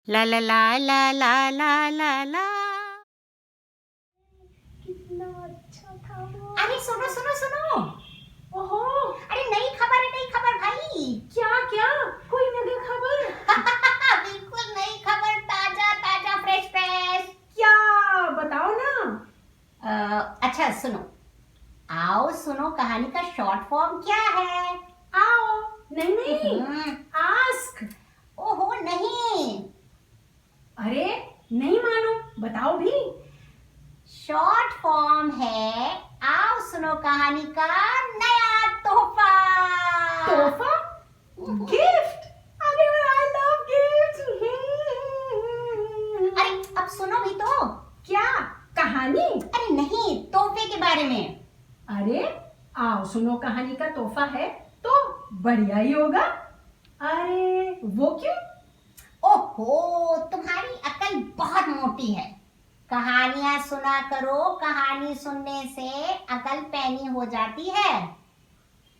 ला ला ला ला ला ला ला ला। कितना अच्छा था वो। अरे सुनो सुनो सुनो। ओहो, अरे नई खबर भाई। क्या क्या? कोई नई खबर? बिल्कुल नई खबर, ताजा ताजा फ्रेश फ्रेश। क्या? बताओ ना। अच्छा सुनो, आओ सुनो कहानी का शॉर्ट फॉर्म क्या है? आओ। नहीं, आस्क। ओहो नहीं, अरे नहीं मालूम, बताओ भी। शॉर्ट फॉर्म है आओ सुनो कहानी का नया तोहफा। तोहफा? गिफ्ट? अरे आई लव गिफ्ट। अरे अब सुनो भी तो। क्या? कहानी? अरे नहीं, तोहफे के बारे में। अरे आओ सुनो कहानी का तोहफा है तो बढ़िया ही होगा। अरे वो क्यों? ओहो, तुम्हारी अकल बहुत मोटी है। कहानियां सुना करो, कहानी सुनने से अकल पैनी हो जाती है।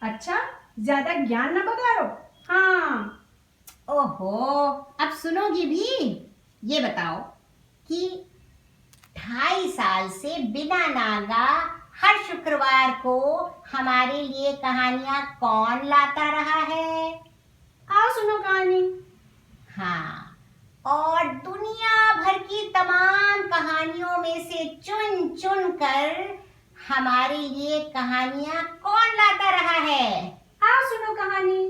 अच्छा, ज्यादा ज्ञान न बगाड़ो। हाँ। ओहो, अब सुनोगी भी? ये बताओ कि 2.5 साल से बिना नागा हर शुक्रवार को हमारे लिए कहानियां कौन लाता रहा है? आओ सुनो कहानी। हाँ, और दुनिया भर की तमाम कहानियों में से चुन चुन कर हमारे लिए कहानियां कौन लाता रहा है? आओ सुनो कहानी।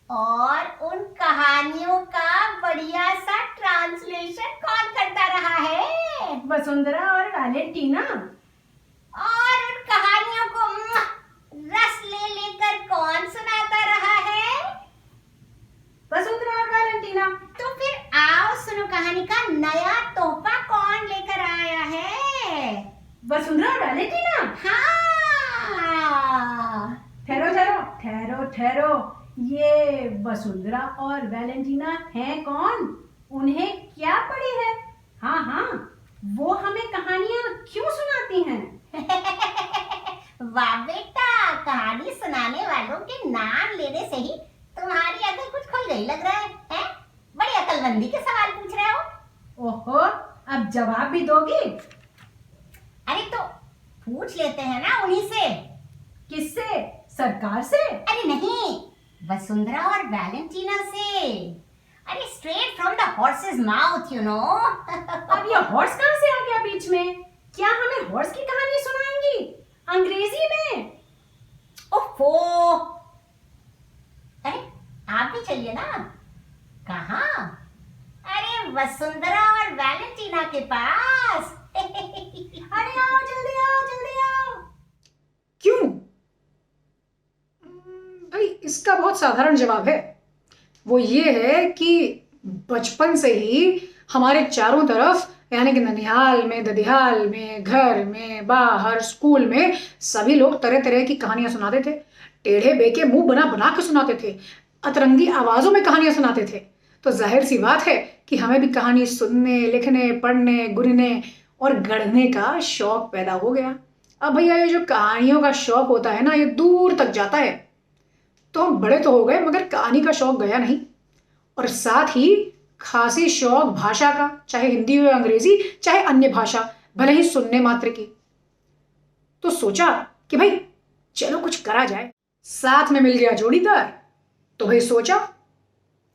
और उन कहानियों का बढ़िया सा ट्रांसलेशन कौन करता रहा है? वसुंधरा और वैलेंटीना। और उन कहानियों को रस ले लेकर कौन सुनाता रहा है? वसुंधरा और वैलेंटीना। तो फिर आओ सुनो कहानी का नया तोहफा कौन लेकर आया है? वसुंधरा और वैलेंटीना। हाँ। ठहरो ठहरो ठहरो ठहरो। ये वसुंधरा और वैलेंटीना हैं कौन? उन्हें क्या पड़ी है? हाँ हाँ, वो हमें कहानियां क्यों सुनाती हैं? वाह बेटा, कहानी सुनाने वालों के नाम लेने से ही तुम्हारी अकल कुछ खुल गई लग रहा है, हैं? बड़ी अकलमंदी के सवाल पूछ रहे हो। ओहो, अब जवाब भी दोगी? अरे तो पूछ लेते हैं ना उन्हीं से। किससे? सरकार से? अरे नहीं, वसुंधरा और वैलेंटीना से। अरे straight from the horses mouth you know. अब ये हॉर्स कहाँ से आ गया बीच में? क्या हमें हॉर्स की कहानी सुनाएंगी अंग्रेजी में? ओफो, अरे आप भी चलिए ना। कहाँ? अरे वसुंधरा और वैलेंटीना के पास। अरे आओ जल्दी आओ जल्दी आओ। क्यों? भाई इसका बहुत साधारण जवाब है। वो ये है कि बचपन से ही हमारे चारों तरफ यानी कि ननिहाल में, ददिहाल में, घर में, बाहर, स्कूल में सभी लोग तरह तरह की कहानियां सुनाते थे। टेढ़े बेके मुंह बना बना के सुनाते थे, अतरंगी आवाजों में कहानियां सुनाते थे। तो जाहिर सी बात है कि हमें भी कहानी सुनने, लिखने, पढ़ने, गुनने और गढ़ने का शौक पैदा हो गया। अब भैया ये जो कहानियों का शौक होता है ना, ये दूर तक जाता है। तो हम बड़े तो हो गए मगर कहानी का शौक गया नहीं। और साथ ही खासी शौक भाषा का, चाहे हिंदी हो या अंग्रेजी, चाहे अन्य भाषा, भले ही सुनने मात्र की। तो सोचा कि भाई चलो कुछ करा जाए। साथ में मिल गया जोड़ीदार, तो भाई सोचा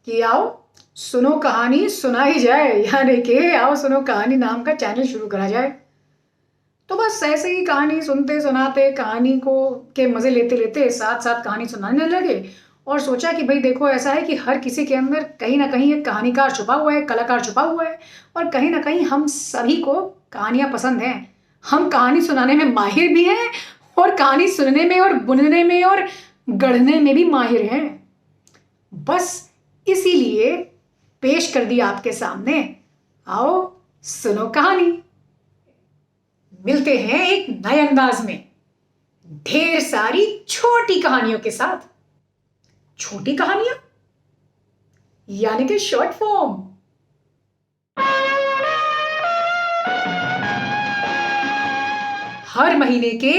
कि आओ सुनो कहानी सुनाई जाए, यानी कि आओ सुनो कहानी नाम का चैनल शुरू करा जाए। तो बस ऐसे ही कहानी सुनते सुनाते, कहानी को के मजे लेते लेते साथ साथ कहानी सुनाने लगे। और सोचा कि भाई देखो, ऐसा है कि हर किसी के अंदर कहीं ना कहीं एक कहानीकार छुपा हुआ है, कलाकार छुपा हुआ है। और कहीं ना कहीं हम सभी को कहानियां पसंद हैं। हम कहानी सुनाने में माहिर भी हैं और कहानी सुनने में और बुनने में और गढ़ने में भी माहिर हैं। बस इसीलिए पेश कर दी आपके सामने, आओ सुनो कहानी। मिलते हैं एक नए अंदाज में, ढेर सारी छोटी कहानियों के साथ। छोटी कहानियां यानी कि शॉर्ट फॉर्म। हर महीने के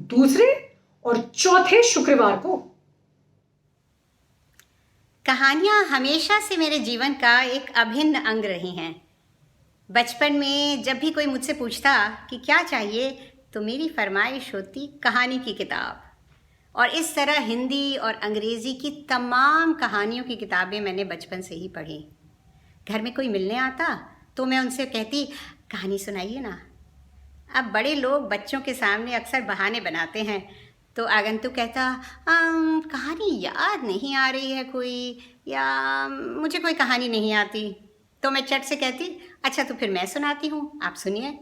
दूसरे और चौथे शुक्रवार को। कहानियाँ हमेशा से मेरे जीवन का एक अभिन्न अंग रही हैं। बचपन में जब भी कोई मुझसे पूछता कि क्या चाहिए, तो मेरी फरमाइश होती कहानी की किताब। और इस तरह हिंदी और अंग्रेज़ी की तमाम कहानियों की किताबें मैंने बचपन से ही पढ़ी। घर में कोई मिलने आता तो मैं उनसे कहती, कहानी सुनाइए ना। अब बड़े लोग बच्चों के सामने अक्सर बहाने बनाते हैं, तो आगंतुक कहता, कहानी याद नहीं आ रही है कोई, या मुझे कोई कहानी नहीं आती। तो मैं चट से कहती, अच्छा तो फिर मैं सुनाती हूँ, आप सुनिए।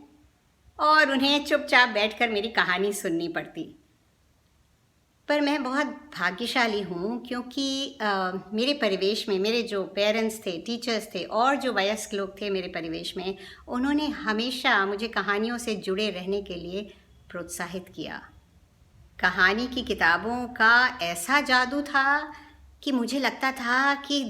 और उन्हें चुपचाप बैठकर मेरी कहानी सुननी पड़ती। पर मैं बहुत भाग्यशाली हूँ, क्योंकि मेरे परिवेश में मेरे जो पेरेंट्स थे, टीचर्स थे और जो वयस्क लोग थे मेरे परिवेश में, उन्होंने हमेशा मुझे कहानियों से जुड़े रहने के लिए प्रोत्साहित किया। कहानी की किताबों का ऐसा जादू था कि मुझे लगता था कि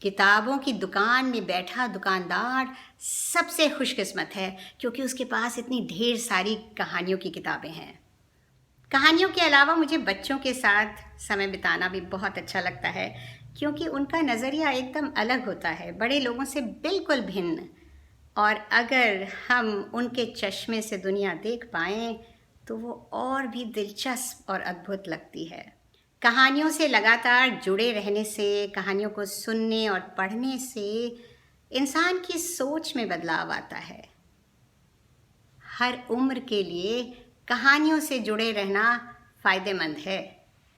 किताबों की दुकान में बैठा दुकानदार सबसे खुशकिस्मत है, क्योंकि उसके पास इतनी ढेर सारी कहानियों की किताबें हैं। कहानियों के अलावा मुझे बच्चों के साथ समय बिताना भी बहुत अच्छा लगता है, क्योंकि उनका नज़रिया एकदम अलग होता है, बड़े लोगों से बिल्कुल भिन्न। और अगर हम उनके चश्मे से दुनिया देख पाएँ तो वो और भी दिलचस्प और अद्भुत लगती है। कहानियों से लगातार जुड़े रहने से, कहानियों को सुनने और पढ़ने से इंसान की सोच में बदलाव आता है। हर उम्र के लिए कहानियों से जुड़े रहना फ़ायदेमंद है।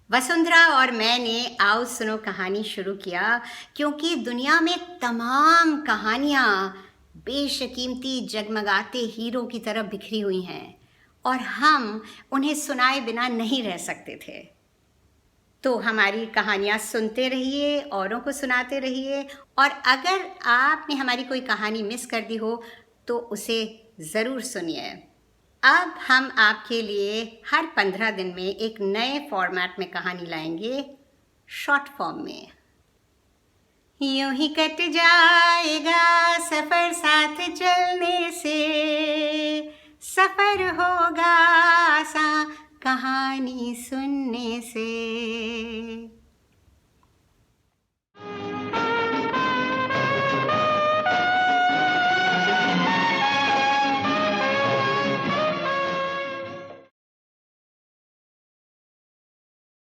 वसुंधरा और मैंने आओ सुनो कहानी शुरू किया, क्योंकि दुनिया में तमाम कहानियाँ बेशकीमती जगमगाते हीरो की तरह बिखरी हुई हैं, और हम उन्हें सुनाए बिना नहीं रह सकते थे। तो हमारी कहानियाँ सुनते रहिए, औरों को सुनाते रहिए, और अगर आपने हमारी कोई कहानी मिस कर दी हो तो उसे ज़रूर सुनिए। अब हम आपके लिए हर 15 दिन में एक नए फॉर्मेट में कहानी लाएंगे, शॉर्ट फॉर्म में। यूं ही कट जाएगा सफ़र साथ चलने से, सफ़र होगा आसान कहानी सुनने से।